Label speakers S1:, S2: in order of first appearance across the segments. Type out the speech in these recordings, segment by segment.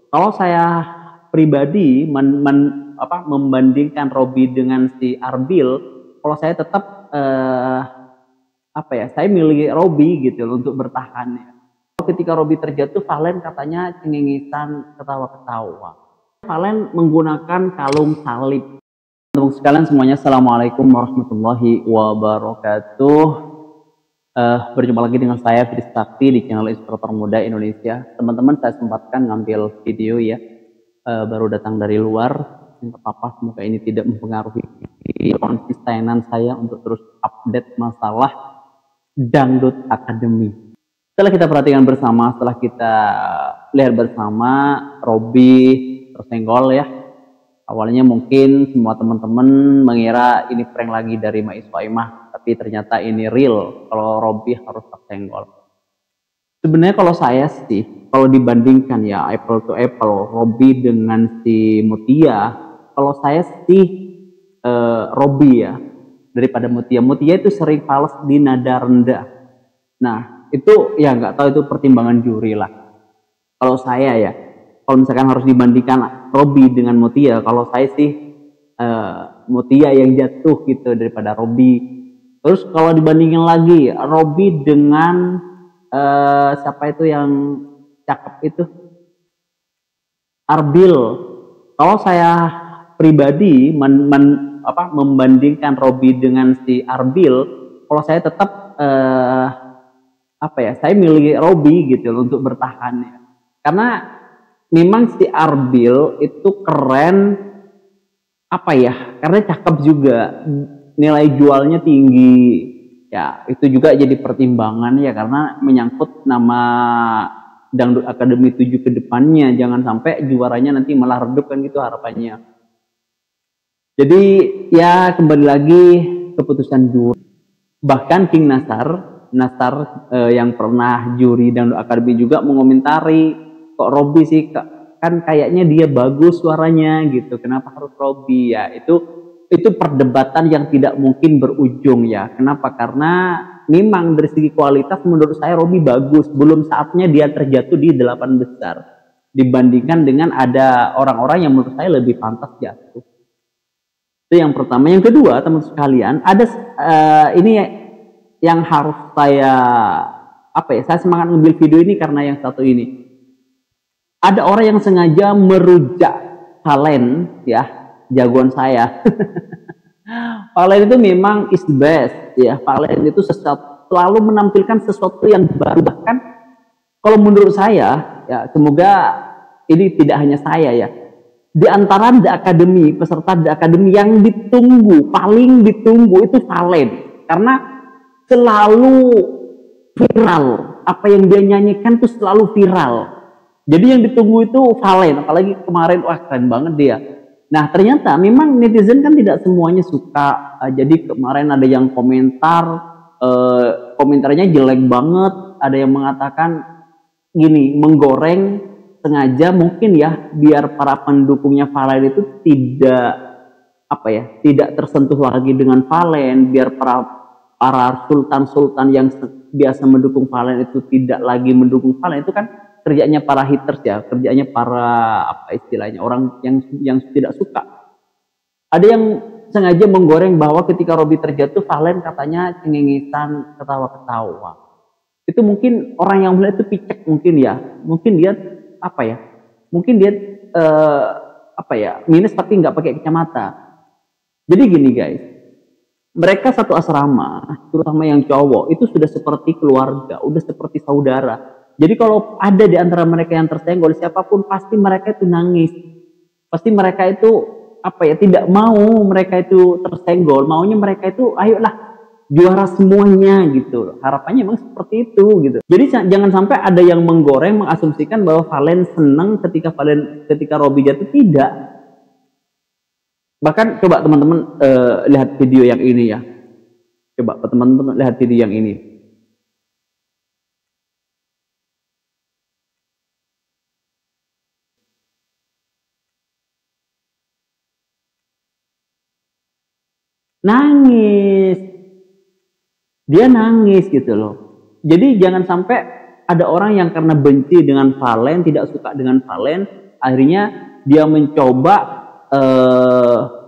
S1: Kalau saya pribadi membandingkan Robby dengan si Arbil, kalau saya tetap saya milih Robby gitu loh untuk bertahan ya. Ketika Robby terjatuh, Valen katanya cengengisan, ketawa-ketawa. Valen menggunakan kalung salib. Teman-teman sekalian semuanya, Assalamualaikum warahmatullahi wabarakatuh. Berjumpa lagi dengan saya Fitri Sakti di channel Inspirator Muda Indonesia. Teman-teman, saya sempatkan ngambil video ya, baru datang dari luar. Nggak apa-apa, semoga ini tidak mempengaruhi konsistenan saya untuk terus update masalah Dangdut Academy. Setelah kita perhatikan bersama, setelah kita lihat bersama, Robby tersenggol ya. Awalnya mungkin semua teman-teman mengira ini prank lagi dari Maiz Soaimah, tapi ternyata ini real kalau Robby harus tersenggol. Sebenarnya kalau saya sih, kalau dibandingkan ya apple to apple, Robby dengan si Mutia, kalau saya sih Robby ya, daripada Mutia. Mutia itu sering fals di nada rendah. Nah, itu ya nggak tahu, itu pertimbangan juri lah. Kalau saya ya, kalau misalkan harus dibandingkan Robby dengan Mutia, kalau saya sih Mutia yang jatuh gitu daripada Robby. Terus kalau dibandingin lagi Robby dengan siapa itu yang cakep itu, Arbil. Kalau saya pribadi membandingkan Robby dengan si Arbil, kalau saya tetap saya milih Robby gitu loh untuk bertahan ya. Karena memang si Arbil itu keren, karena cakep juga, nilai jualnya tinggi ya, itu juga jadi pertimbangan ya, karena menyangkut nama Dangdut Academy 7 ke depannya. Jangan sampai juaranya nanti malah redup kan, gitu harapannya. Jadi ya kembali lagi keputusan juri. Bahkan King Nasar yang pernah juri Dangdut Academy juga mengomentari, kok Robby sih, kan kayaknya dia bagus suaranya gitu, kenapa harus Robby ya. Itu perdebatan yang tidak mungkin berujung ya. Kenapa? Karena memang dari segi kualitas menurut saya Robby bagus, belum saatnya dia terjatuh di 8 besar dibandingkan dengan ada orang-orang yang menurut saya lebih pantas jatuh. Itu yang pertama. Yang kedua, teman sekalian, ada ini yang harus saya semangat ngambil video ini karena yang satu ini. Ada orang yang sengaja merujak Valen ya, jagoan saya. Valen itu memang is the best ya. Valen itu selalu menampilkan sesuatu yang baru. Bahkan kalau menurut saya ya, semoga ini tidak hanya saya ya, di antara The Academy, peserta The Academy yang ditunggu, paling ditunggu itu Valen. Karena selalu viral, apa yang dia nyanyikan tuh selalu viral. Jadi yang ditunggu itu Valen, apalagi kemarin, wah keren banget dia. Nah ternyata memang netizen kan tidak semuanya suka. Jadi kemarin ada yang komentarnya jelek banget. Ada yang mengatakan gini, menggoreng sengaja mungkin ya, biar para pendukungnya Valen itu tidak tersentuh lagi dengan Valen, biar para sultan-sultan yang biasa mendukung Valen itu tidak lagi mendukung Valen. Itu kan kerjanya para haters ya, kerjanya para orang yang tidak suka. Ada yang sengaja menggoreng bahwa ketika Robby terjatuh, Valen katanya cengengisan, ketawa-ketawa. Itu mungkin orang yang melihat itu picek mungkin ya, mungkin dia minus tapi nggak pakai kacamata. Jadi gini guys, mereka satu asrama, terutama yang cowok itu sudah seperti keluarga, udah seperti saudara. Jadi kalau ada di antara mereka yang tersenggol, siapapun pasti mereka itu nangis. Pasti mereka itu tidak mau mereka itu tersenggol, maunya mereka itu ayolah juara semuanya gitu. Harapannya memang seperti itu gitu. Jadi jangan sampai ada yang menggoreng, mengasumsikan bahwa Valen senang ketika Robby jatuh. Tidak. Bahkan coba teman-teman lihat video yang ini ya. Coba teman-teman lihat video yang ini. Nangis, dia nangis gitu loh. Jadi jangan sampai ada orang yang karena benci dengan Valen, tidak suka dengan Valen, Akhirnya dia mencoba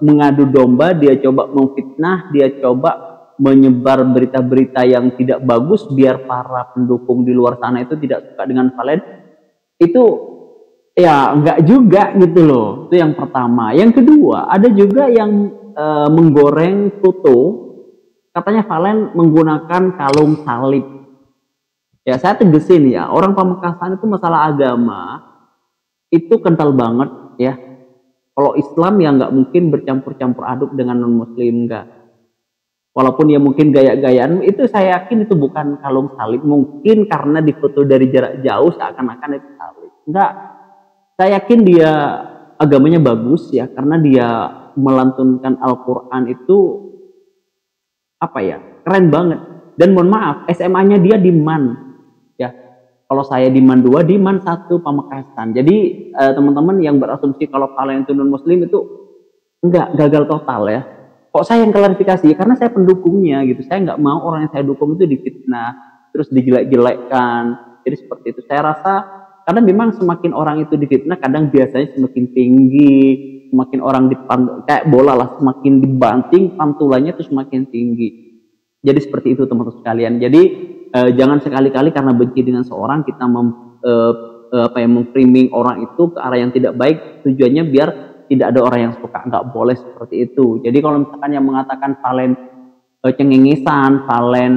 S1: mengadu domba, dia coba memfitnah, dia coba menyebar berita-berita yang tidak bagus biar para pendukung di luar sana itu tidak suka dengan Valen. Itu ya enggak juga gitu loh. Itu yang pertama. Yang kedua, ada juga yang menggoreng foto, katanya Valen menggunakan kalung salib. Ya saya tegesin ya, orang Pamekasan itu masalah agama itu kental banget ya. Kalau Islam ya nggak mungkin bercampur-campur aduk dengan non-Muslim, enggak. Walaupun ya mungkin gaya-gayaan itu, saya yakin itu bukan kalung salib. Mungkin karena difoto dari jarak jauh seakan-akan itu salib. Enggak, saya yakin dia agamanya bagus ya, karena dia melantunkan Al-Quran itu apa ya, keren banget. Dan mohon maaf, SMA-nya dia di MAN ya. Kalau saya di MAN 2, di MAN 1 Pamekasan. Jadi teman-teman yang berasumsi kalau Valen itu non-Muslim itu enggak, gagal total ya. Kok saya yang klarifikasi? Karena saya pendukungnya gitu. Saya nggak mau orang yang saya dukung itu difitnah, terus dijelek-jelekkan. Jadi seperti itu. Saya rasa karena memang semakin orang itu difitnah, kadang biasanya semakin tinggi, semakin orang kayak bola lah, semakin dibanting pantulannya itu semakin tinggi. Jadi seperti itu teman-teman sekalian. Jadi jangan sekali-kali karena benci dengan seorang kita memframing orang itu ke arah yang tidak baik. Tujuannya biar tidak ada orang yang suka, nggak boleh seperti itu. Jadi kalau misalkan yang mengatakan Valen cengengesan, Valen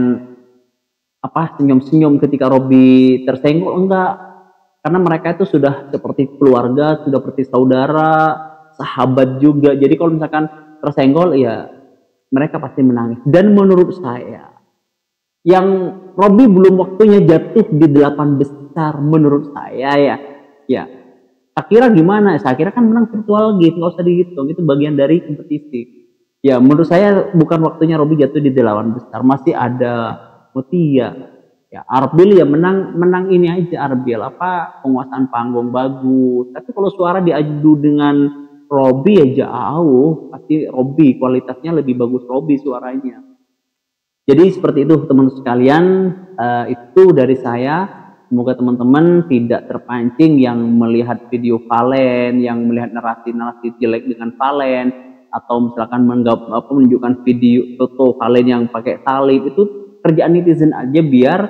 S1: senyum-senyum ketika Robby tersenggol, enggak. Karena mereka itu sudah seperti keluarga, sudah seperti saudara, sahabat juga. Jadi kalau misalkan tersenggol, ya mereka pasti menangis. Dan menurut saya, yang Robby belum waktunya jatuh di 8 besar, menurut saya ya. Saya kira gimana? Saya kira kan menang virtual gitu, nggak usah dihitung, itu bagian dari kompetisi. Ya menurut saya bukan waktunya Robby jatuh di 8 besar, masih ada Mutia. Ya Arbil ya menang ini aja Arbil, penguasaan panggung bagus. Tapi kalau suara diadu dengan Robby ya jauh, pasti Robby kualitasnya lebih bagus, Robby suaranya. Jadi seperti itu teman-teman sekalian, itu dari saya. Semoga teman-teman tidak terpancing yang melihat video Valen, yang melihat narasi-narasi jelek dengan Valen, atau misalkan menunjukkan video foto Valen yang pakai salib. Itu kerjaan netizen aja biar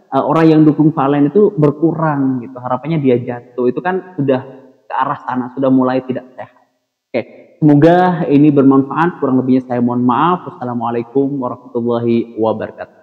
S1: orang yang dukung Valen itu berkurang gitu. Harapannya dia jatuh. Itu kan sudah ke arah sana, sudah mulai tidak sehat. Oke, semoga ini bermanfaat. Kurang lebihnya saya mohon maaf. Wassalamualaikum warahmatullahi wabarakatuh.